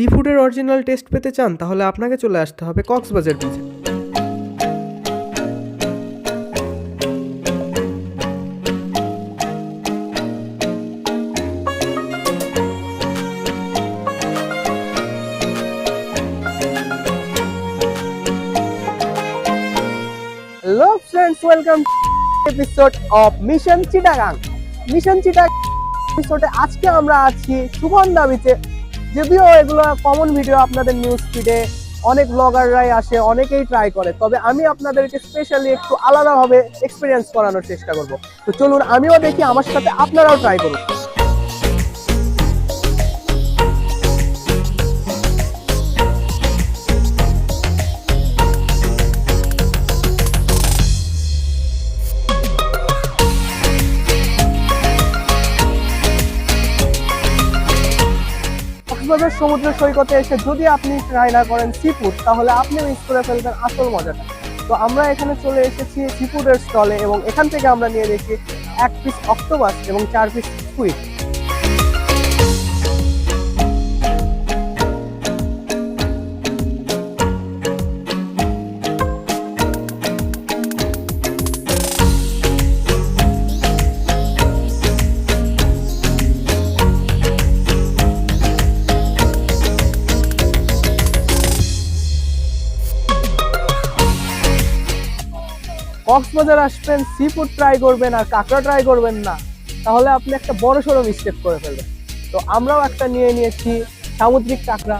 C ফুডের original taste পেতে চান তাহলে আপনাকে চলে আসতে হবে কক্সবাজার বিচে। Hello friends, welcome to episode of mission Chittagong. Mission Chittagong এপিসোডে আজকে আমরা আছি সুগন্ধা বিচে। যদিও এগুলো কমন ভিডিও আপনাদের নিউজ ফিডে অনেক ব্লগাররাই আসে, অনেকেই ট্রাই করে, তবে আমি আপনাদেরকে স্পেশালি একটু আলাদাভাবে এক্সপিরিয়েন্স করানোর চেষ্টা করব। তো চলুন আমিও দেখি, আমার সাথে আপনারাও ট্রাই করুন। কক্সবাজার সমুদ্র সৈকতে এসে যদি আপনি ট্রাই না করেন সি ফুড, তাহলে আপনি মিস করে ফেলবেন আসল মজাটা। তো আমরা এখানে চলে এসেছি সি ফুডের স্টলে, এবং এখান থেকে আমরা নিয়ে নিয়েছি 1 পিস অক্টোপাস এবং 4 পিস স্কুইড। কক্সবাজার আসবেন, সি ফুড ট্রাই করবেন আর কাঁকড়া ট্রাই করবেন না, তাহলে আপনি একটা বড় সড়ো মিস্টেক করে ফেলবেন। তো আমরাও একটা নিয়ে নিয়েছি সামুদ্রিক কাঁকড়া।